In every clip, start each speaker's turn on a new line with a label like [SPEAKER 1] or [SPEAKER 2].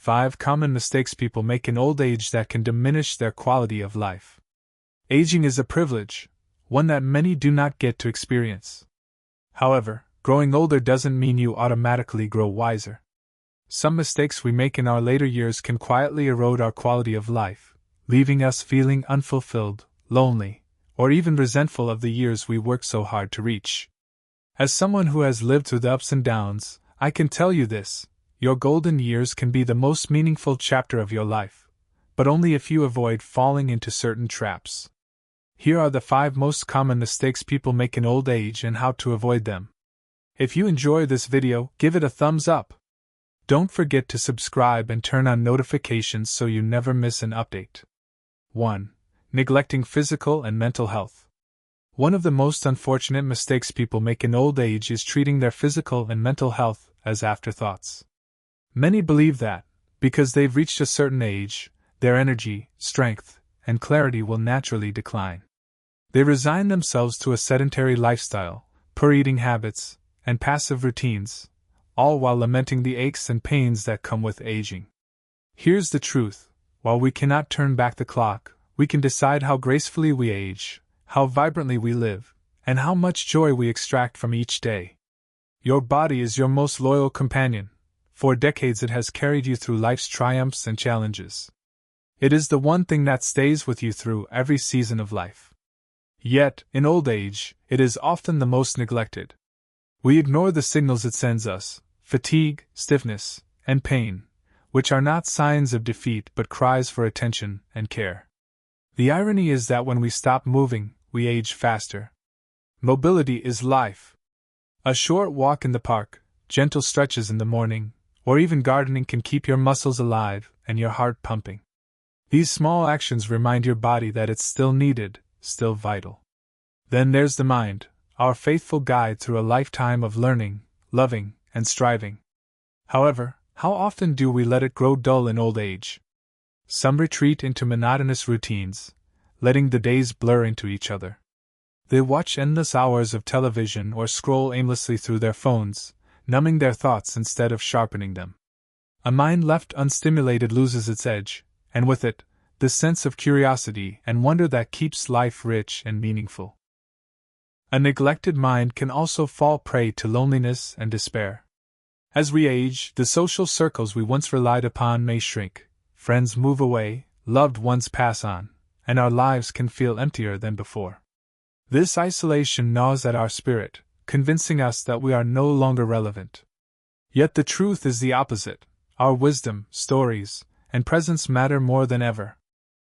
[SPEAKER 1] 5 common mistakes people make in old age that can diminish their quality of life. Aging is a privilege, one that many do not get to experience. However, growing older doesn't mean you automatically grow wiser. Some mistakes we make in our later years can quietly erode our quality of life, leaving us feeling unfulfilled, lonely, or even resentful of the years we worked so hard to reach. As someone who has lived through the ups and downs, I can tell you this: your golden years can be the most meaningful chapter of your life, but only if you avoid falling into certain traps. Here are the 5 most common mistakes people make in old age and how to avoid them. If you enjoy this video, give it a thumbs up. Don't forget to subscribe and turn on notifications so you never miss an update. 1. Neglecting physical and mental health. One of the most unfortunate mistakes people make in old age is treating their physical and mental health as afterthoughts. Many believe that, because they've reached a certain age, their energy, strength, and clarity will naturally decline. They resign themselves to a sedentary lifestyle, poor eating habits, and passive routines, all while lamenting the aches and pains that come with aging. Here's the truth: while we cannot turn back the clock, we can decide how gracefully we age, how vibrantly we live, and how much joy we extract from each day. Your body is your most loyal companion. For decades it has carried you through life's triumphs and challenges. It is the one thing that stays with you through every season of life. Yet, in old age, it is often the most neglected. We ignore the signals it sends us: fatigue, stiffness, and pain, which are not signs of defeat but cries for attention and care. The irony is that when we stop moving, we age faster. Mobility is life. A short walk in the park, gentle stretches in the morning, or even gardening can keep your muscles alive and your heart pumping. These small actions remind your body that it's still needed, still vital. Then there's the mind, our faithful guide through a lifetime of learning, loving, and striving. However, how often do we let it grow dull in old age? Some retreat into monotonous routines, letting the days blur into each other. They watch endless hours of television or scroll aimlessly through their phones, numbing their thoughts instead of sharpening them. A mind left unstimulated loses its edge, and with it, the sense of curiosity and wonder that keeps life rich and meaningful. A neglected mind can also fall prey to loneliness and despair. As we age, the social circles we once relied upon may shrink, friends move away, loved ones pass on, and our lives can feel emptier than before. This isolation gnaws at our spirit, convincing us that we are no longer relevant. Yet the truth is the opposite: our wisdom, stories, and presence matter more than ever.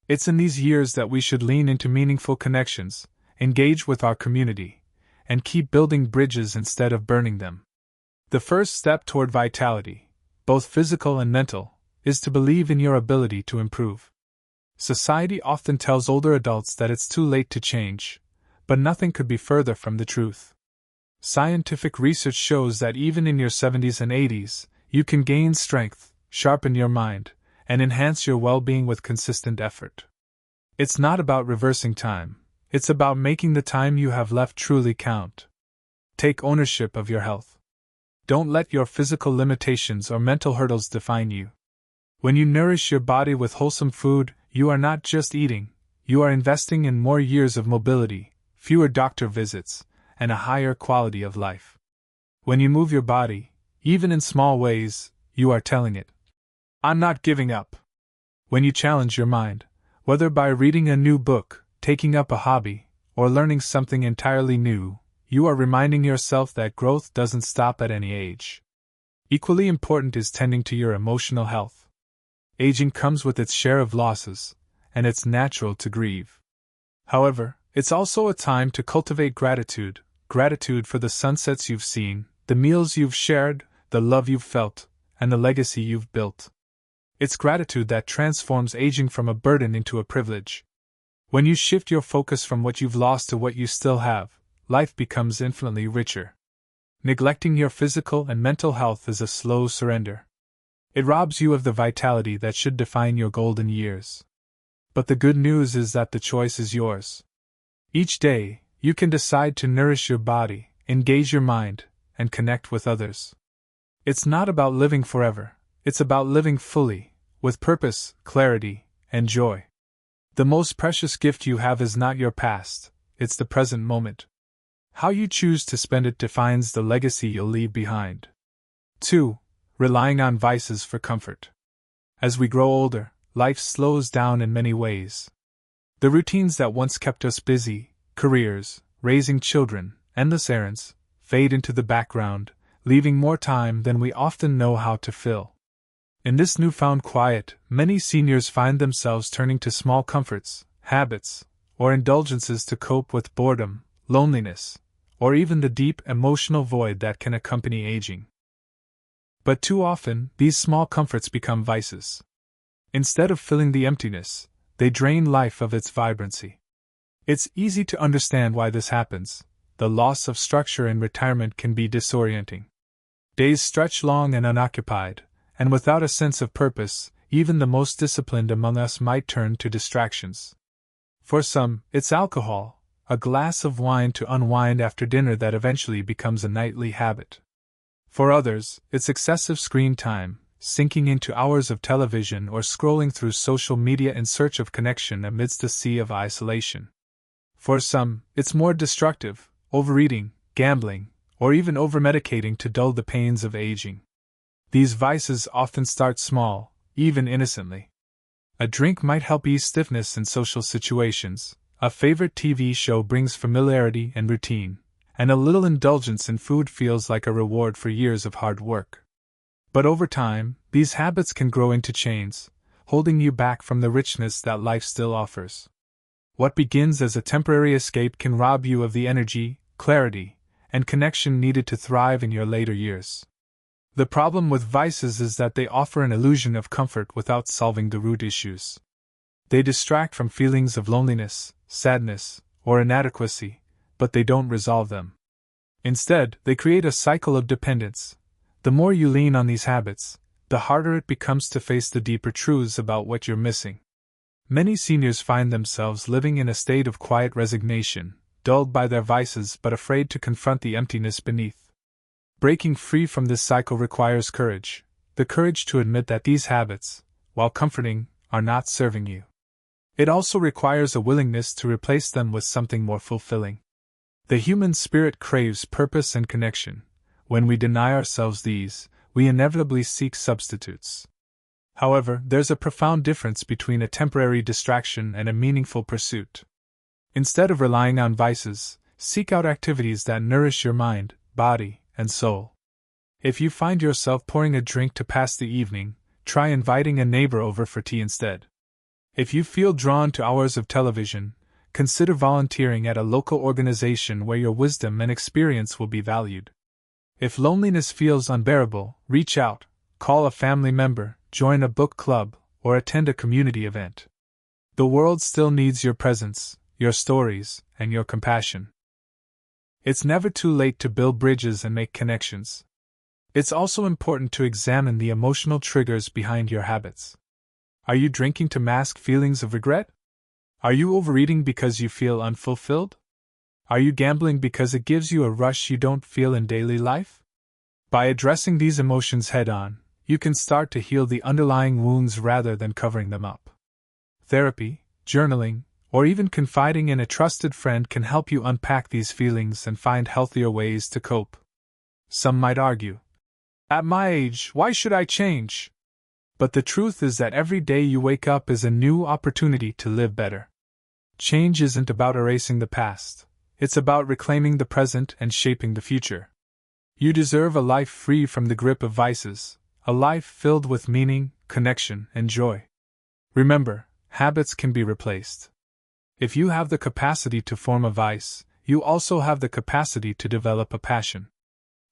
[SPEAKER 1] It's in these years that we should lean into meaningful connections, engage with our community, and keep building bridges instead of burning them. The first step toward vitality, both physical and mental, is to believe in your ability to improve. Society often tells older adults that it's too late to change, but nothing could be further from the truth. Scientific research shows that even in your 70s and 80s, you can gain strength, sharpen your mind, and enhance your well-being with consistent effort. It's not about reversing time, it's about making the time you have left truly count. Take ownership of your health. Don't let your physical limitations or mental hurdles define you. When you nourish your body with wholesome food, you are not just eating, you are investing in more years of mobility, fewer doctor visits, and a higher quality of life. When you move your body, even in small ways, you are telling it, "I'm not giving up." When you challenge your mind, whether by reading a new book, taking up a hobby, or learning something entirely new, you are reminding yourself that growth doesn't stop at any age. Equally important is tending to your emotional health. Aging comes with its share of losses, and it's natural to grieve. However, it's also a time to cultivate gratitude for the sunsets you've seen, the meals you've shared, the love you've felt, and the legacy you've built. It's gratitude that transforms aging from a burden into a privilege. When you shift your focus from what you've lost to what you still have, life becomes infinitely richer. Neglecting your physical and mental health is a slow surrender. It robs you of the vitality that should define your golden years. But the good news is that the choice is yours. Each day, you can decide to nourish your body, engage your mind, and connect with others. It's not about living forever, It's about living fully, with purpose, clarity, and joy. The most precious gift you have is not your past, it's the present moment. How you choose to spend it defines the legacy you'll leave behind. 2. Relying on vices for comfort. As we grow older, life slows down in many ways. The routines that once kept us busy, careers, raising children, endless errands, fade into the background, leaving more time than we often know how to fill. In this newfound quiet, many seniors find themselves turning to small comforts, habits, or indulgences to cope with boredom, loneliness, or even the deep emotional void that can accompany aging. But too often, these small comforts become vices. Instead of filling the emptiness, they drain life of its vibrancy. It's easy to understand why this happens. The loss of structure in retirement can be disorienting. Days stretch long and unoccupied, and without a sense of purpose, even the most disciplined among us might turn to distractions. For some, it's alcohol, a glass of wine to unwind after dinner that eventually becomes a nightly habit. For others, it's excessive screen time, sinking into hours of television or scrolling through social media in search of connection amidst a sea of isolation. For some, it's more destructive, overeating, gambling, or even overmedicating to dull the pains of aging. These vices often start small, even innocently. A drink might help ease stiffness in social situations, a favorite TV show brings familiarity and routine, and a little indulgence in food feels like a reward for years of hard work. But over time, these habits can grow into chains, holding you back from the richness that life still offers. What begins as a temporary escape can rob you of the energy, clarity, and connection needed to thrive in your later years. The problem with vices is that they offer an illusion of comfort without solving the root issues. They distract from feelings of loneliness, sadness, or inadequacy, but they don't resolve them. Instead, they create a cycle of dependence. The more you lean on these habits, the harder it becomes to face the deeper truths about what you're missing. Many seniors find themselves living in a state of quiet resignation, dulled by their vices but afraid to confront the emptiness beneath. Breaking free from this cycle requires courage, the courage to admit that these habits, while comforting, are not serving you. It also requires a willingness to replace them with something more fulfilling. The human spirit craves purpose and connection. When we deny ourselves these, we inevitably seek substitutes. However, there's a profound difference between a temporary distraction and a meaningful pursuit. Instead of relying on vices, seek out activities that nourish your mind, body, and soul. If you find yourself pouring a drink to pass the evening, try inviting a neighbor over for tea instead. If you feel drawn to hours of television, consider volunteering at a local organization where your wisdom and experience will be valued. If loneliness feels unbearable, reach out, call a family member, join a book club, or attend a community event. The world still needs your presence, your stories, and your compassion. It's never too late to build bridges and make connections. It's also important to examine the emotional triggers behind your habits. Are you drinking to mask feelings of regret? Are you overeating because you feel unfulfilled? Are you gambling because it gives you a rush you don't feel in daily life? By addressing these emotions head-on, you can start to heal the underlying wounds rather than covering them up. Therapy, journaling, or even confiding in a trusted friend can help you unpack these feelings and find healthier ways to cope. Some might argue, "At my age, why should I change?" But the truth is that every day you wake up is a new opportunity to live better. Change isn't about erasing the past, it's about reclaiming the present and shaping the future. You deserve a life free from the grip of vices, a life filled with meaning, connection, and joy. Remember, habits can be replaced. If you have the capacity to form a vice, you also have the capacity to develop a passion.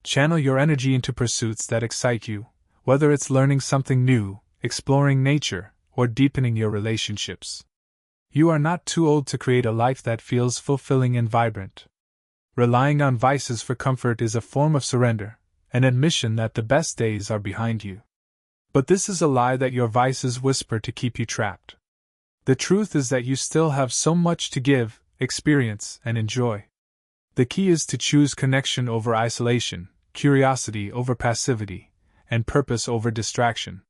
[SPEAKER 1] Channel your energy into pursuits that excite you, whether it's learning something new, exploring nature, or deepening your relationships. You are not too old to create a life that feels fulfilling and vibrant. Relying on vices for comfort is a form of surrender, an admission that the best days are behind you. But this is a lie that your vices whisper to keep you trapped. The truth is that you still have so much to give, experience, and enjoy. The key is to choose connection over isolation, curiosity over passivity, and purpose over distraction.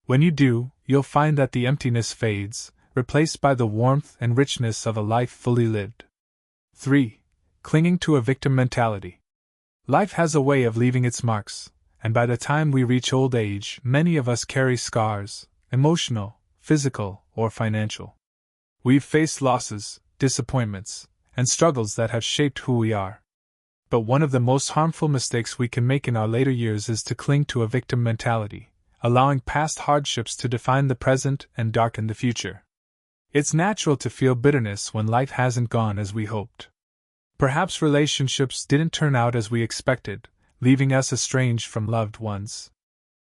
[SPEAKER 1] When you do, you'll find that the emptiness fades, replaced by the warmth and richness of a life fully lived. 3. Clinging to a victim mentality. Life has a way of leaving its marks, and by the time we reach old age, many of us carry scars, emotional, physical, or financial. We've faced losses, disappointments, and struggles that have shaped who we are. But one of the most harmful mistakes we can make in our later years is to cling to a victim mentality, allowing past hardships to define the present and darken the future. It's natural to feel bitterness when life hasn't gone as we hoped. Perhaps relationships didn't turn out as we expected, leaving us estranged from loved ones.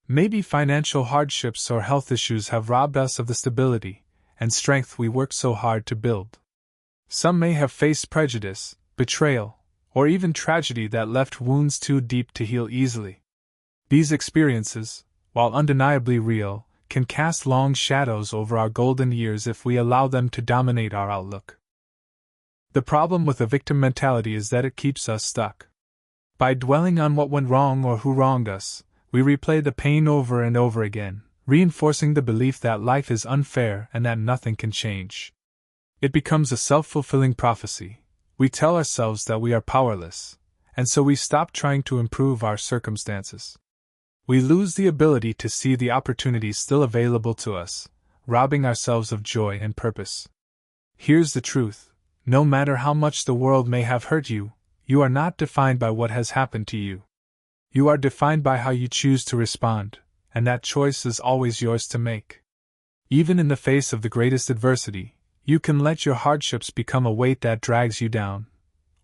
[SPEAKER 1] Maybe financial hardships or health issues have robbed us of the stability and strength we worked so hard to build. Some may have faced prejudice, betrayal, or even tragedy that left wounds too deep to heal easily. These experiences, while undeniably real, can cast long shadows over our golden years if we allow them to dominate our outlook. The problem with a victim mentality is that it keeps us stuck. By dwelling on what went wrong or who wronged us, we replay the pain over and over again, reinforcing the belief that life is unfair and that nothing can change. It becomes a self-fulfilling prophecy. We tell ourselves that we are powerless, and so we stop trying to improve our circumstances. We lose the ability to see the opportunities still available to us, robbing ourselves of joy and purpose. Here's the truth: no matter how much the world may have hurt you, you are not defined by what has happened to you. You are defined by how you choose to respond, and that choice is always yours to make. Even in the face of the greatest adversity, you can let your hardships become a weight that drags you down,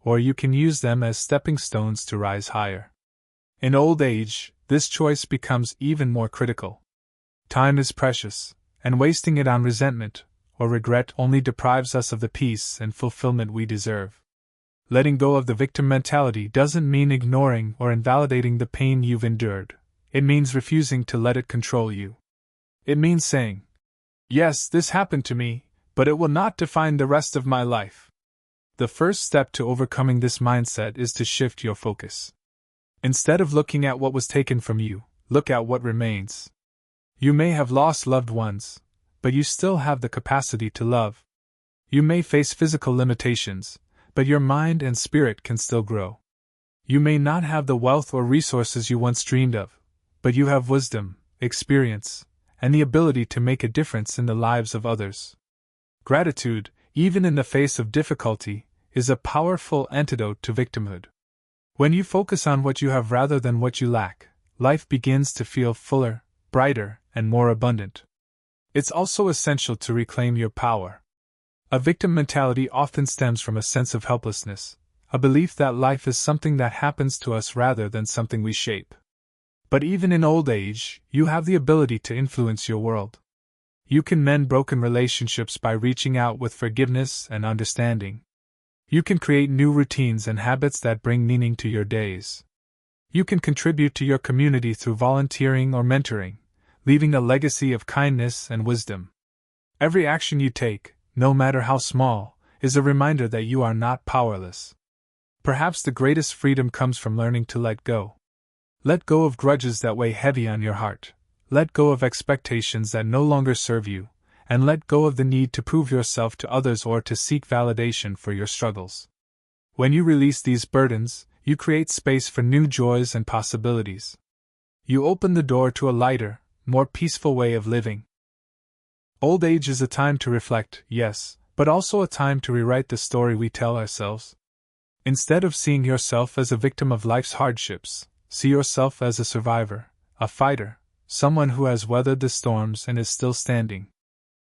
[SPEAKER 1] or you can use them as stepping stones to rise higher. In old age, this choice becomes even more critical. Time is precious, and wasting it on resentment or regret only deprives us of the peace and fulfillment we deserve. Letting go of the victim mentality doesn't mean ignoring or invalidating the pain you've endured. It means refusing to let it control you. It means saying, "Yes, this happened to me, but it will not define the rest of my life." The first step to overcoming this mindset is to shift your focus. Instead of looking at what was taken from you, look at what remains. You may have lost loved ones, but you still have the capacity to love. You may face physical limitations, but your mind and spirit can still grow. You may not have the wealth or resources you once dreamed of, but you have wisdom, experience, and the ability to make a difference in the lives of others. Gratitude, even in the face of difficulty, is a powerful antidote to victimhood. When you focus on what you have rather than what you lack, life begins to feel fuller, brighter, and more abundant. It's also essential to reclaim your power. A victim mentality often stems from a sense of helplessness, a belief that life is something that happens to us rather than something we shape. But even in old age, you have the ability to influence your world. You can mend broken relationships by reaching out with forgiveness and understanding. You can create new routines and habits that bring meaning to your days. You can contribute to your community through volunteering or mentoring, leaving a legacy of kindness and wisdom. Every action you take, no matter how small, is a reminder that you are not powerless. Perhaps the greatest freedom comes from learning to let go. Let go of grudges that weigh heavy on your heart. Let go of expectations that no longer serve you, and let go of the need to prove yourself to others or to seek validation for your struggles. When you release these burdens, you create space for new joys and possibilities. You open the door to a lighter, more peaceful way of living. Old age is a time to reflect, yes, but also a time to rewrite the story we tell ourselves. Instead of seeing yourself as a victim of life's hardships, see yourself as a survivor, a fighter, someone who has weathered the storms and is still standing.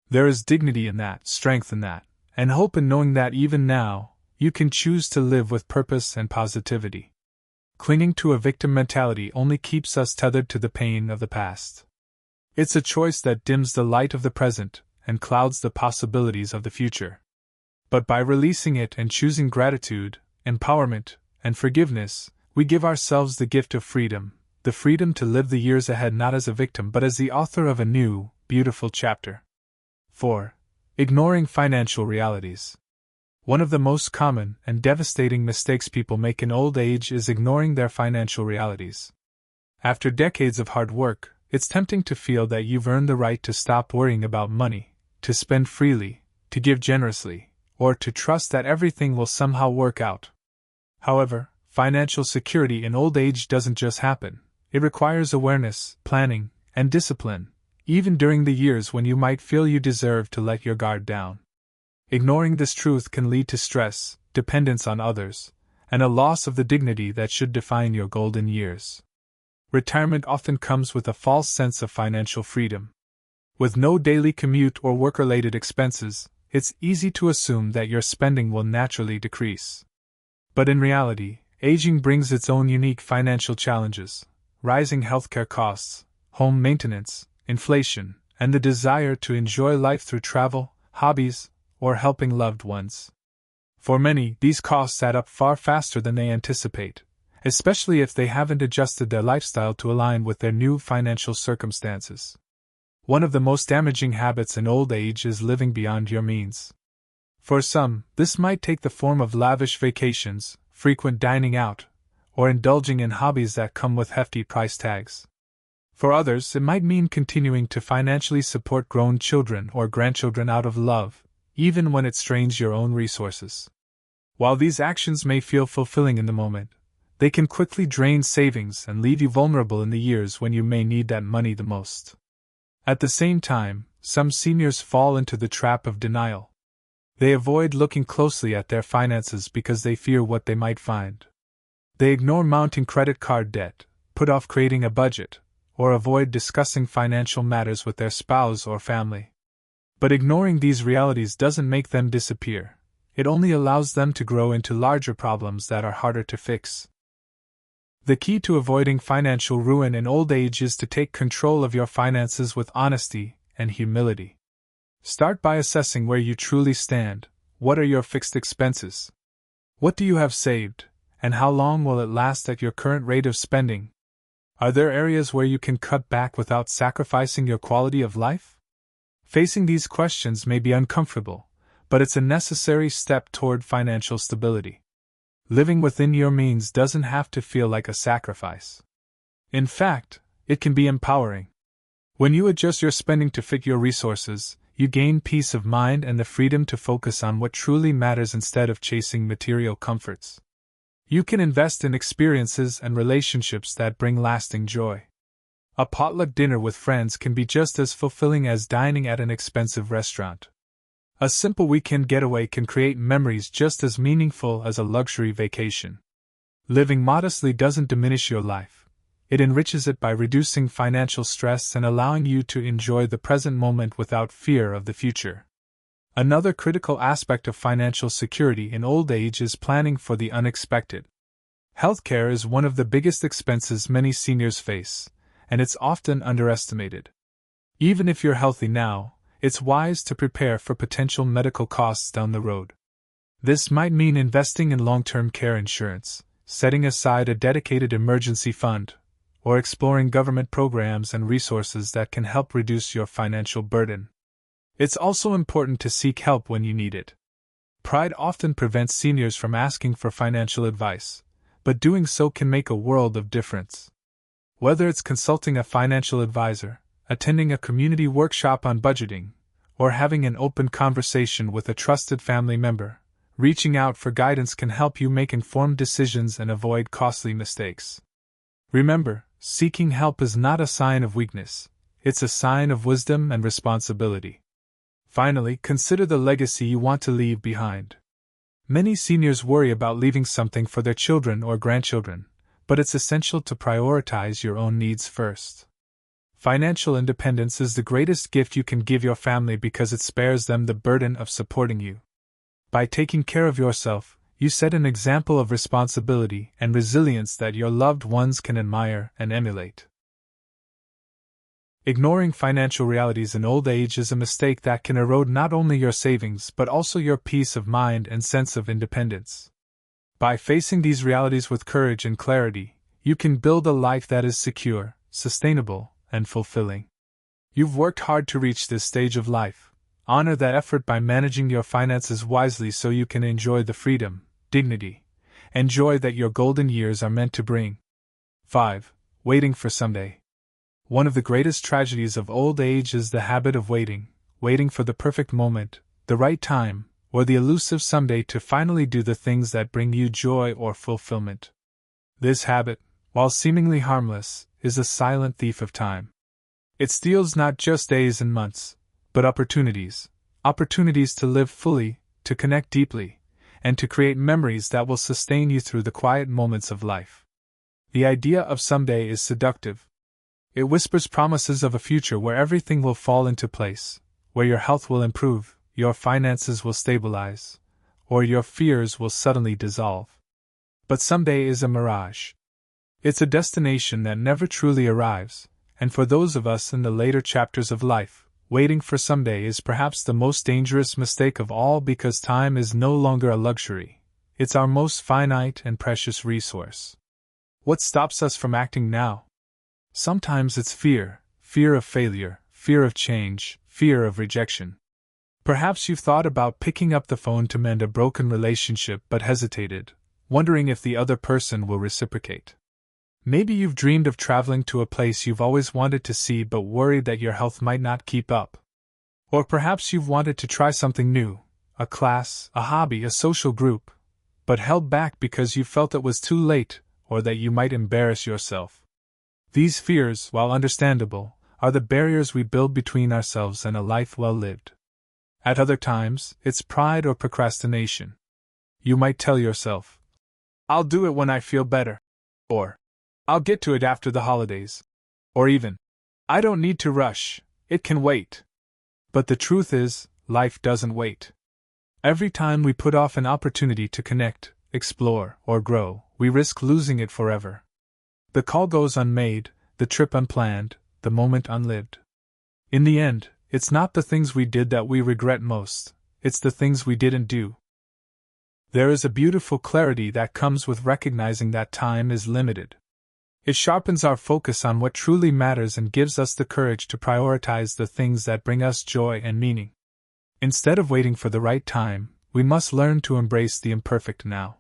[SPEAKER 1] There is dignity in that, strength in that, and hope in knowing that even now, you can choose to live with purpose and positivity. Clinging to a victim mentality only keeps us tethered to the pain of the past. It's a choice that dims the light of the present and clouds the possibilities of the future. But by releasing it and choosing gratitude, empowerment, and forgiveness, we give ourselves the gift of freedom, the freedom to live the years ahead not as a victim but as the author of a new, beautiful chapter. 4. Ignoring financial realities. One of the most common and devastating mistakes people make in old age is ignoring their financial realities. After decades of hard work, it's tempting to feel that you've earned the right to stop worrying about money, to spend freely, to give generously, or to trust that everything will somehow work out. However, financial security in old age doesn't just happen. It requires awareness, planning, and discipline, even during the years when you might feel you deserve to let your guard down. Ignoring this truth can lead to stress, dependence on others, and a loss of the dignity that should define your golden years. Retirement often comes with a false sense of financial freedom. With no daily commute or work-related expenses, it's easy to assume that your spending will naturally decrease. But in reality, aging brings its own unique financial challenges: rising healthcare costs, home maintenance, inflation, and the desire to enjoy life through travel, hobbies, or helping loved ones. For many, these costs add up far faster than they anticipate, especially if they haven't adjusted their lifestyle to align with their new financial circumstances. One of the most damaging habits in old age is living beyond your means. For some, this might take the form of lavish vacations, frequent dining out, or indulging in hobbies that come with hefty price tags. For others, it might mean continuing to financially support grown children or grandchildren out of love, even when it strains your own resources. While these actions may feel fulfilling in the moment, they can quickly drain savings and leave you vulnerable in the years when you may need that money the most. At the same time, some seniors fall into the trap of denial. They avoid looking closely at their finances because they fear what they might find. They ignore mounting credit card debt, put off creating a budget, or avoid discussing financial matters with their spouse or family. But ignoring these realities doesn't make them disappear. It only allows them to grow into larger problems that are harder to fix. The key to avoiding financial ruin in old age is to take control of your finances with honesty and humility. Start by assessing where you truly stand. What are your fixed expenses? What do you have saved, and how long will it last at your current rate of spending? Are there areas where you can cut back without sacrificing your quality of life? Facing these questions may be uncomfortable, but it's a necessary step toward financial stability. Living within your means doesn't have to feel like a sacrifice. In fact, it can be empowering. When you adjust your spending to fit your resources, you gain peace of mind and the freedom to focus on what truly matters instead of chasing material comforts. You can invest in experiences and relationships that bring lasting joy. A potluck dinner with friends can be just as fulfilling as dining at an expensive restaurant. A simple weekend getaway can create memories just as meaningful as a luxury vacation. Living modestly doesn't diminish your life. It enriches it by reducing financial stress and allowing you to enjoy the present moment without fear of the future. Another critical aspect of financial security in old age is planning for the unexpected. Healthcare is one of the biggest expenses many seniors face, and it's often underestimated. Even if you're healthy now, it's wise to prepare for potential medical costs down the road. This might mean investing in long-term care insurance, setting aside a dedicated emergency fund, or exploring government programs and resources that can help reduce your financial burden. It's also important to seek help when you need it. Pride often prevents seniors from asking for financial advice, but doing so can make a world of difference. Whether it's consulting a financial advisor, attending a community workshop on budgeting, or having an open conversation with a trusted family member, reaching out for guidance can help you make informed decisions and avoid costly mistakes. Remember, seeking help is not a sign of weakness, it's a sign of wisdom and responsibility. Finally, consider the legacy you want to leave behind. Many seniors worry about leaving something for their children or grandchildren, but it's essential to prioritize your own needs first. Financial independence is the greatest gift you can give your family because it spares them the burden of supporting you. By taking care of yourself, you set an example of responsibility and resilience that your loved ones can admire and emulate. Ignoring financial realities in old age is a mistake that can erode not only your savings but also your peace of mind and sense of independence. By facing these realities with courage and clarity, you can build a life that is secure, sustainable, and fulfilling. You've worked hard to reach this stage of life. Honor that effort by managing your finances wisely so you can enjoy the freedom, dignity, and joy that your golden years are meant to bring. 5. waiting for someday. One of the greatest tragedies of old age is the habit of waiting for the perfect moment, the right time, or the elusive someday to finally do the things that bring you joy or fulfillment. This habit, while seemingly harmless, is a silent thief of time. It steals not just days and months, but opportunities to live fully, to connect deeply, and to create memories that will sustain you through the quiet moments of life. The idea of someday is seductive. It whispers promises of a future where everything will fall into place, where your health will improve, your finances will stabilize, or your fears will suddenly dissolve. But someday is a mirage. It's a destination that never truly arrives, and for those of us in the later chapters of life, waiting for someday is perhaps the most dangerous mistake of all because time is no longer a luxury. It's our most finite and precious resource. What stops us from acting now? Sometimes it's fear of failure, fear of change, fear of rejection. Perhaps you've thought about picking up the phone to mend a broken relationship but hesitated, wondering if the other person will reciprocate. Maybe you've dreamed of traveling to a place you've always wanted to see but worried that your health might not keep up. Or perhaps you've wanted to try something new, a class, a hobby, a social group, but held back because you felt it was too late or that you might embarrass yourself. These fears, while understandable, are the barriers we build between ourselves and a life well lived. At other times, it's pride or procrastination. You might tell yourself, "I'll do it when I feel better," or "I'll get to it after the holidays," or even, "I don't need to rush, it can wait." But the truth is, life doesn't wait. Every time we put off an opportunity to connect, explore, or grow, we risk losing it forever. The call goes unmade, the trip unplanned, the moment unlived. In the end, it's not the things we did that we regret most, it's the things we didn't do. There is a beautiful clarity that comes with recognizing that time is limited. It sharpens our focus on what truly matters and gives us the courage to prioritize the things that bring us joy and meaning. Instead of waiting for the right time, we must learn to embrace the imperfect now.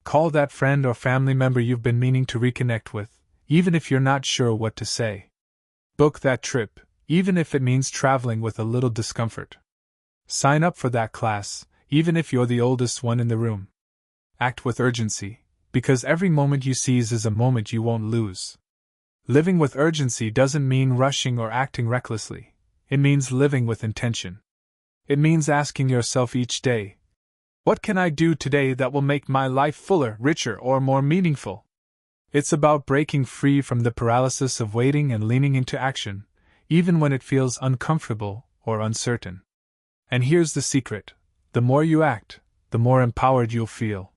[SPEAKER 1] Call that friend or family member you've been meaning to reconnect with, even if you're not sure what to say. Book that trip, even if it means traveling with a little discomfort. Sign up for that class, even if you're the oldest one in the room. Act with urgency, because every moment you seize is a moment you won't lose. Living with urgency doesn't mean rushing or acting recklessly. It means living with intention. It means asking yourself each day, what can I do today that will make my life fuller, richer, or more meaningful? It's about breaking free from the paralysis of waiting and leaning into action, even when it feels uncomfortable or uncertain. And here's the secret: the more you act, the more empowered you'll feel.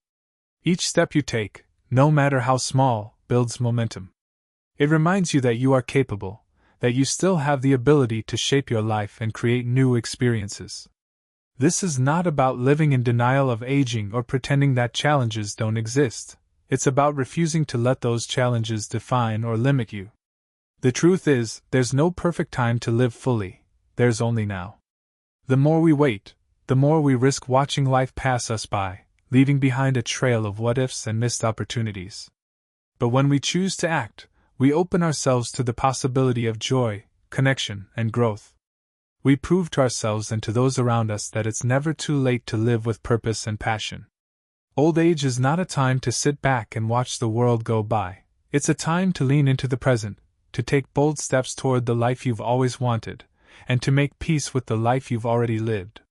[SPEAKER 1] Each step you take, no matter how small, builds momentum. It reminds you that you are capable, that you still have the ability to shape your life and create new experiences. This is not about living in denial of aging or pretending that challenges don't exist. It's about refusing to let those challenges define or limit you. The truth is, there's no perfect time to live fully, there's only now. The more we wait, the more we risk watching life pass us by, leaving behind a trail of what-ifs and missed opportunities. But when we choose to act, we open ourselves to the possibility of joy, connection, and growth. We prove to ourselves and to those around us that it's never too late to live with purpose and passion. Old age is not a time to sit back and watch the world go by. It's a time to lean into the present, to take bold steps toward the life you've always wanted, and to make peace with the life you've already lived.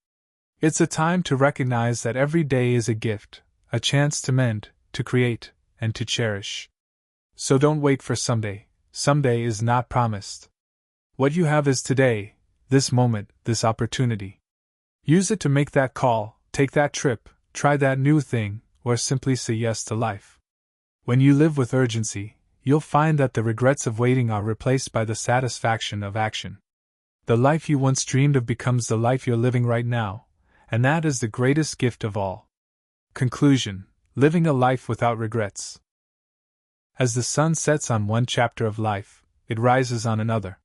[SPEAKER 1] It's a time to recognize that every day is a gift, a chance to mend, to create, and to cherish. So don't wait for someday. Someday is not promised. What you have is today, this moment, this opportunity. Use it to make that call, take that trip, try that new thing, or simply say yes to life. When you live with urgency, you'll find that the regrets of waiting are replaced by the satisfaction of action. The life you once dreamed of becomes the life you're living right now, and that is the greatest gift of all. Conclusion: living a life without regrets. As the sun sets on one chapter of life, it rises on another.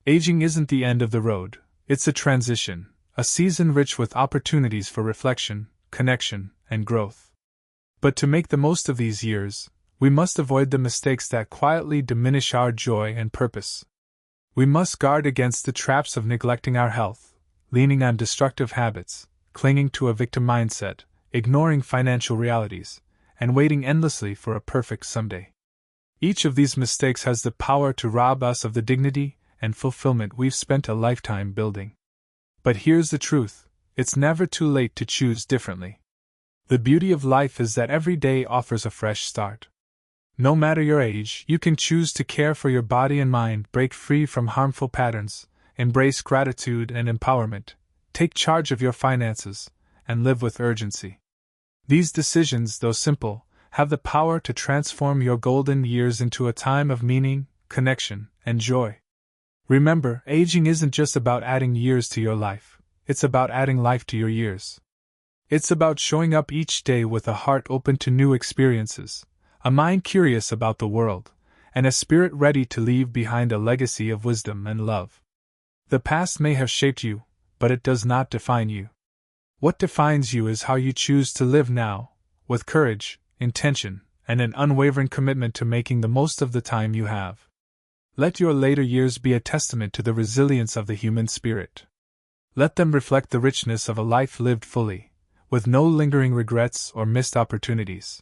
[SPEAKER 1] Aging isn't the end of the road, it's a transition, a season rich with opportunities for reflection, connection, and growth. But to make the most of these years, We must avoid the mistakes that quietly diminish our joy and purpose. We must guard against the traps of neglecting our health, leaning on destructive habits, clinging to a victim mindset, ignoring financial realities, and waiting endlessly for a perfect someday. Each of these mistakes has the power to rob us of the dignity and fulfillment we've spent a lifetime building. But here's the truth: it's never too late to choose differently. The beauty of life is that every day offers a fresh start. No matter your age, you can choose to care for your body and mind, break free from harmful patterns, embrace gratitude and empowerment, take charge of your finances, and live with urgency. These decisions, though simple, have the power to transform your golden years into a time of meaning, connection, and joy. Remember, aging isn't just about adding years to your life, it's about adding life to your years. It's about showing up each day with a heart open to new experiences, a mind curious about the world, and a spirit ready to leave behind a legacy of wisdom and love. The past may have shaped you, but it does not define you. What defines you is how you choose to live now, with courage, intention, and an unwavering commitment to making the most of the time you have. Let your later years be a testament to the resilience of the human spirit. Let them reflect the richness of a life lived fully, with no lingering regrets or missed opportunities.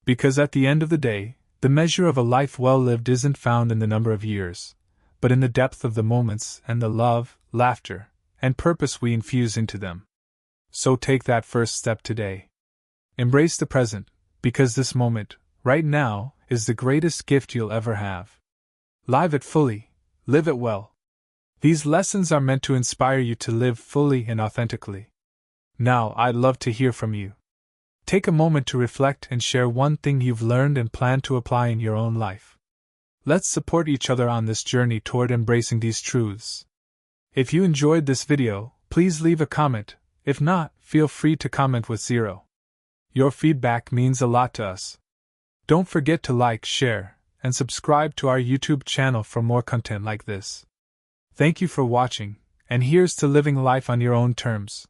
[SPEAKER 1] Because at the end of the day, the measure of a life well lived isn't found in the number of years, but in the depth of the moments and the love, laughter, and purpose we infuse into them. So take that first step today. Embrace the present, because this moment, right now, is the greatest gift you'll ever have. Live it fully, live it well. These lessons are meant to inspire you to live fully and authentically. Now, I'd love to hear from you. Take a moment to reflect and share one thing you've learned and plan to apply in your own life. Let's support each other on this journey toward embracing these truths. If you enjoyed this video, please leave a comment. If not, feel free to comment with 0. Your feedback means a lot to us. Don't forget to like, share, and subscribe to our YouTube channel for more content like this. Thank you for watching, and here's to living life on your own terms.